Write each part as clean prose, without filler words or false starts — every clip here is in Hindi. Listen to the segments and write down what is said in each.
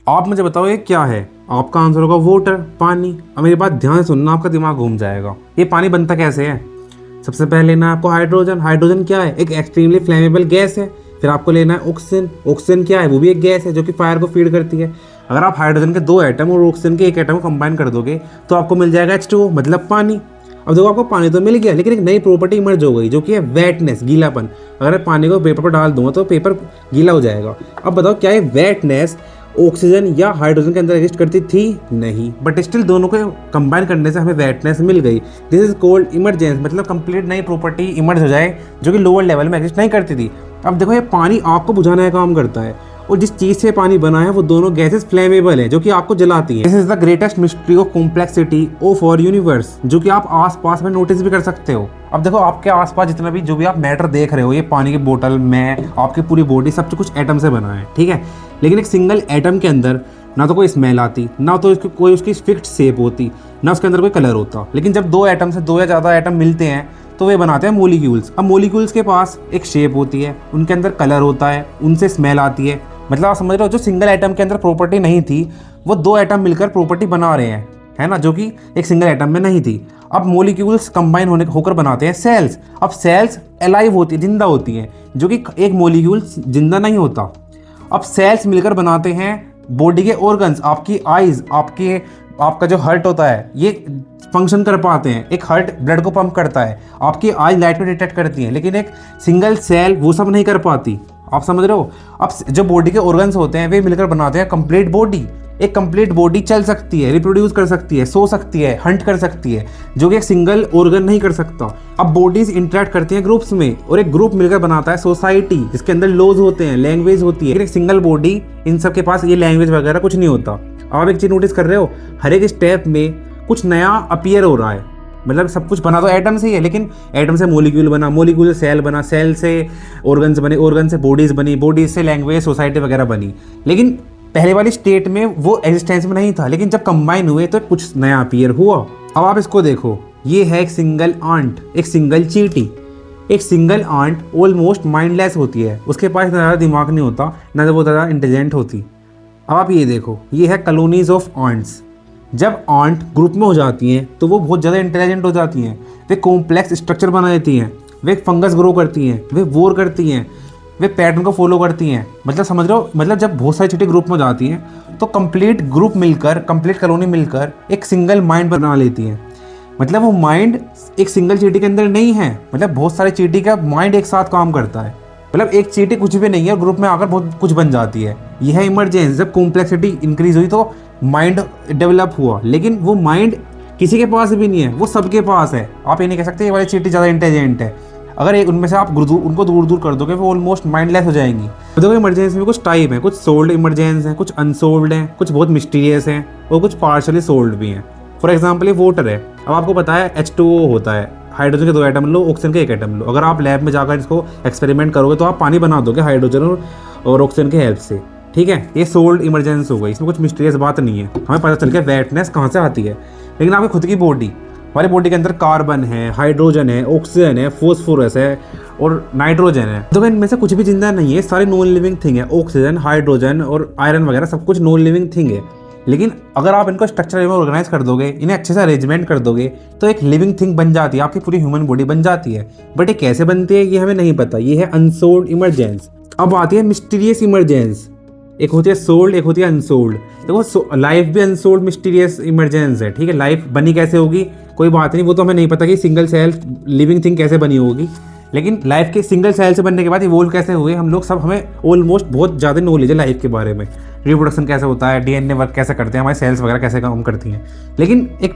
आप मुझे बताओ ये क्या है। आपका आंसर होगा वाटर, पानी। अब मेरी बात ध्यान से सुनना, आपका दिमाग घूम जाएगा। ये पानी बनता कैसे है? सबसे पहले लेना है आपको हाइड्रोजन। हाइड्रोजन क्या है? एक एक्सट्रीमली फ्लेमेबल गैस है। फिर आपको लेना है ऑक्सीजन। ऑक्सीजन क्या है? वो भी एक गैस है जो कि फायर को फीड करती है। अगर आप हाइड्रोजन के 2 एटम और ऑक्सीजन के 1 एटम को कंबाइन कर दोगे तो आपको मिल जाएगा H2O, मतलब पानी। अब देखो, आपको पानी तो मिल गया, लेकिन एक नई प्रॉपर्टी इमर्ज हो गई जो कि है वेटनेस, गीलापन। अगर मैं पानी को पेपर पर डाल दूंगा तो पेपर गीला हो जाएगा। अब बताओ, क्या ये वेटनेस ऑक्सीजन या हाइड्रोजन के अंदर एग्जिस्ट करती थी? नहीं, बट स्टिल दोनों को कंबाइन करने से हमें वेटनेस मिल गई। दिस इज कॉल्ड इमरजेंस, मतलब कंप्लीट नई प्रॉपर्टी इमर्ज हो जाए जो कि लोअर लेवल में एग्जिस्ट नहीं करती थी। अब देखो, ये पानी आग को बुझाने का काम करता है, और जिस चीज़ से पानी बना है वो दोनों गैसेस फ्लेमेबल है जो कि आपको जलाती है। This is the greatest mystery of complexity of our universe, जो कि आप आसपास में नोटिस भी कर सकते हो। अब देखो, आपके आसपास जितना भी जो भी आप मैटर देख रहे हो, ये पानी की बोतल में आपकी पूरी बॉडी सब कुछ एटम से बना है, ठीक है। लेकिन एक सिंगल एटम के अंदर ना तो कोई स्मेल आती, ना तो कोई उसकी फिक्स्ड शेप होती, ना उसके अंदर कोई कलर होता। लेकिन जब 2 एटम से 2 या ज़्यादा एटम मिलते हैं तो वे बनाते हैं मॉलिक्यूल्स। अब मॉलिक्यूल्स के पास एक शेप होती है, उनके अंदर कलर होता है, उनसे स्मेल आती है। मतलब आप समझ रहे हो, जो सिंगल एटम के अंदर प्रॉपर्टी नहीं थी वो 2 एटम मिलकर प्रॉपर्टी बना रहे हैं, है ना, जो कि एक सिंगल एटम में नहीं थी। अब मॉलिक्यूल्स कंबाइन होकर बनाते हैं सेल्स। अब सेल्स अलाइव होती है, जिंदा होती हैं, जो कि एक मॉलिक्यूल जिंदा नहीं होता। अब सेल्स मिलकर बनाते हैं बॉडी के ऑर्गन्स। आपकी आइज, आपका जो हार्ट होता है, ये फंक्शन कर पाते हैं। एक हार्ट ब्लड को पंप करता है, आपकी आइज लाइट को डिटेक्ट करती है, लेकिन एक सिंगल सेल वो सब नहीं कर पाती। आप समझ रहे हो? अब जो बॉडी के ऑर्गन्स होते हैं वे मिलकर बनाते हैं कंप्लीट बॉडी। एक कंप्लीट बॉडी चल सकती है, रिप्रोड्यूस कर सकती है, सो सकती है, हंट कर सकती है, जो कि एक सिंगल ऑर्गन नहीं कर सकता। अब बॉडीज इंटरेक्ट करती हैं ग्रुप्स में, और एक ग्रुप मिलकर बनाता है सोसाइटी, जिसके अंदर लॉज होते हैं, लैंग्वेज होती है। लेकिन एक सिंगल बॉडी, इन सब के पास ये लैंग्वेज वगैरह कुछ नहीं होता। आप एक चीज नोटिस कर रहे हो, हर एक स्टेप में कुछ नया अपीयर हो रहा है। मतलब सब कुछ बना तो एटम से ही है, लेकिन एटम से मॉलिक्यूल बना, मॉलिक्यूल से सेल बना, सेल से ऑर्गन्स बने, ऑर्गन से बॉडीज बनी, बॉडीज से लैंग्वेज, सोसाइटी वगैरह बनी। लेकिन पहले वाली स्टेट में वो एग्जिस्टेंस में नहीं था, लेकिन जब कंबाइन हुए तो कुछ नया अपीयर हुआ। अब आप इसको देखो, ये है एक सिंगल आंट, एक सिंगल चींटी। एक सिंगल आंट ऑलमोस्ट माइंडलेस होती है, उसके पास इतना ज़्यादा दिमाग नहीं होता, ना तो वो ज़्यादा इंटेलिजेंट होती। अब आप ये देखो, ये है कॉलोनीज ऑफ आंट्स। जब आंट ग्रुप में हो जाती हैं तो वो बहुत ज़्यादा इंटेलिजेंट हो जाती हैं, वे कॉम्प्लेक्स स्ट्रक्चर बना देती हैं, वे फंगस ग्रो करती हैं, वे वॉर करती हैं, वे पैटर्न को फॉलो करती हैं। मतलब समझ रहे हो, मतलब जब बहुत सारी चीज़ें ग्रुप में हो जाती हैं तो कंप्लीट ग्रुप मिलकर, कंप्लीट कॉलोनी मिलकर एक सिंगल माइंड बना लेती हैं। मतलब वो माइंड एक सिंगल चींटी के अंदर नहीं है, मतलब बहुत सारे चींटी का माइंड एक साथ काम करता है। मतलब एक चींटी कुछ भी नहीं है, ग्रुप में आकर बहुत कुछ बन जाती है। यह है इमरजेंस। जब कॉम्प्लेक्सिटी इंक्रीज हुई तो माइंड डेवलप हुआ, लेकिन वो माइंड किसी के पास भी नहीं है, वो सबके पास है। आप ये नहीं कह सकते ये वाली चींटी ज़्यादा इंटेलिजेंट है। अगर एक उनमें से आप उनको दूर दूर कर दोगे वो ऑलमोस्ट माइंडलेस हो जाएंगी। तो देखो, इमरजेंसी में कुछ टाइप है, कुछ सोल्ड इमरजेंस हैं, कुछ अनसोल्ड हैं, कुछ बहुत मिस्टीरियस हैं, और कुछ पार्शली सोल्ड भी हैं। फॉर एग्जाम्पल, ये वाटर है। अब आपको पता है H2O होता है, हाइड्रोजन के 2 एटम लो, ऑक्सीजन के 1 एटम लो। अगर आप लैब में जाकर इसको एक्सपेरिमेंट करोगे तो आप पानी बना दोगे हाइड्रोजन और ऑक्सीजन की हेल्प से, ठीक है। ये सोल्ड इमरजेंस हो गई, इसमें कुछ मिस्टीरियस बात नहीं है, हमें पता चल गया वेटनेस कहाँ से आती है। लेकिन आपकी खुद की बॉडी, हमारी बॉडी के अंदर कार्बन है, हाइड्रोजन है, ऑक्सीजन है, फॉस्फोरस है और नाइट्रोजन है। तो इनमें से कुछ भी जिंदा नहीं है, सारे नॉन लिविंग थिंग है। ऑक्सीजन, हाइड्रोजन और आयरन वगैरह सब कुछ नॉन लिविंग थिंग है। लेकिन अगर आप इनको स्ट्रक्चर में ऑर्गेनाइज कर दोगे, इन्हें अच्छे से अरेंजमेंट कर दोगे, तो एक लिविंग थिंग बन जाती है, आपकी पूरी ह्यूमन बॉडी बन जाती है। बट ये कैसे बनती है ये हमें नहीं पता। ये है अनसोल्ड इमरजेंस। अब आती है मिस्टीरियस इमरजेंस। एक होती है सोल्ड, एक होती है अनसोल्ड। देखो, लाइफ भी अनसोल्ड मिस्टीरियस इमरजेंस है, ठीक है। लाइफ बनी कैसे होगी कोई बात नहीं, वो तो हमें नहीं पता कि सिंगल सेल लिविंग थिंग कैसे बनी होगी। लेकिन लाइफ के सिंगल सेल से बनने के बाद इवोल्व कैसे हुए हम लोग सब, हमें ऑलमोस्ट बहुत ज़्यादा नॉलेज है लाइफ के बारे में। रिप्रोडक्शन कैसे होता है, DNA वर्क कैसे करते हैं, हमारे सेल्स वगैरह कैसे काम करती हैं। लेकिन एक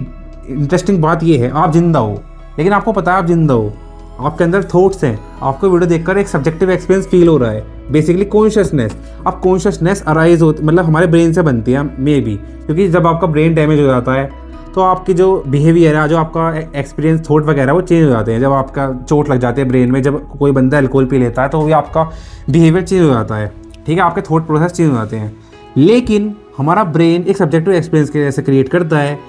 इंटरेस्टिंग बात ये है, आप जिंदा हो, लेकिन आपको पता है आप जिंदा हो, आपके अंदर थॉट्स हैं, आपको वीडियो देखकर एक सब्जेक्टिव एक्सपीरियंस फील हो रहा है, बेसिकली कॉन्शियसनेस। अब कॉन्शियसनेस अराइज होती, मतलब हमारे ब्रेन से बनती है मे बी, क्योंकि जब आपका ब्रेन डैमेज हो जाता है तो आपकी जो बिहेवियर है, जो आपका एक्सपीरियंस, थॉट वगैरह वो चेंज हो जाते हैं। जब आपका चोट लग जाती है ब्रेन में, जब कोई बंदा अल्कोहल पी लेता है तो भी आपका बिहेवियर चेंज हो जाता है, ठीक है, आपके थॉट प्रोसेस चेंज हो जाते हैं। लेकिन हमारा ब्रेन एक सब्जेक्टिव एक्सपीरियंस के जैसे क्रिएट करता है,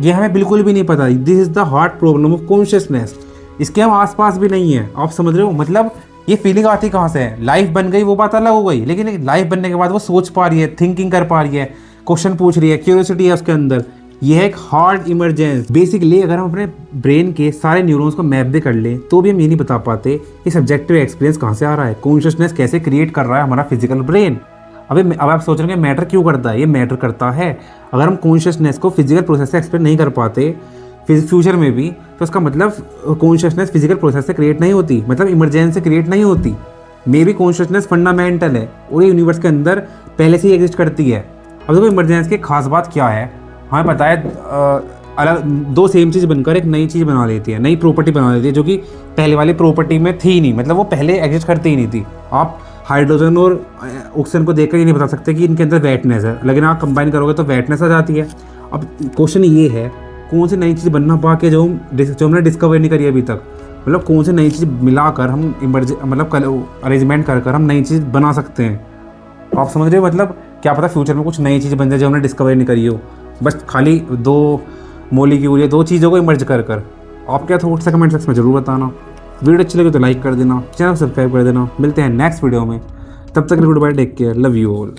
ये हमें बिल्कुल भी नहीं पता। This is the hard problem of consciousness. इसके हम आसपास भी नहीं है, आप समझ रहे हो। मतलब ये फीलिंग आती कहाँ से है? लाइफ बन गई वो बात अलग हो गई, लेकिन लाइफ बनने के बाद वो सोच पा रही है, थिंकिंग कर पा रही है, क्वेश्चन पूछ रही है, क्यूरियोसिटी है उसके अंदर। ये है एक हार्ड इमरजेंस। बेसिकली अगर हम अपने ब्रेन के सारे न्यूरॉन्स को मैप भी कर लें तो भी हम ये नहीं बता पाते कि सब्जेक्टिव एक्सपीरियंस कहाँ से आ रहा है, कॉन्शियसनेस कैसे क्रिएट कर रहा है हमारा फिजिकल ब्रेन। अब आप सोच रहे हैं मैटर क्यों करता है? ये मैटर करता है। अगर हम कॉन्शियसनेस को फिजिकल प्रोसेस से एक्सप्लेन नहीं कर पाते फ्यूचर में भी, तो उसका मतलब कॉन्शियसनेस फिजिकल प्रोसेस से क्रिएट नहीं होती, मतलब इमरजेंस से क्रिएट नहीं होती। मे बी कॉन्शियसनेस फंडामेंटल है और ये यूनिवर्स के अंदर पहले से ही एग्जिस्ट करती है। अब देखो इमरजेंस की खास बात क्या है, हमें पता है अलग दो सेम चीज़ बनकर एक नई चीज़ बना लेती है, नई प्रॉपर्टी बना लेती है, जो कि पहले वाली प्रॉपर्टी में थी नहीं, मतलब वो पहले एग्जिस्ट करती ही नहीं थी। आप हाइड्रोजन और ऑक्सीजन को देखकर ये नहीं बता सकते कि इनके अंदर वेटनेस है, लेकिन आप कंबाइन करोगे तो वेटनेस आ जाती है। अब क्वेश्चन ये है, कौन सी नई चीज़ बनना पा के जो हमने डिस्कवर नहीं करी अभी तक, मतलब कौन सी नई चीज़ मिलाकर हम मतलब अरेंजमेंट कर हम नई चीज़ बना सकते हैं। आप समझ रहे हो? मतलब क्या पता फ्यूचर में कुछ नई चीज़ बन जाए जो हमने डिस्कवर नहीं करी हो, बस खाली दो मॉलिक्यूल या दो चीज़ों को इमर्ज कर। आप क्या थॉट्स है कमेंट सेक्शन में जरूर बताना। वीडियो अच्छी लगे तो लाइक कर देना, चैनल सब्सक्राइब कर देना। मिलते हैं नेक्स्ट वीडियो में, तब तक good bye, take care, love you all.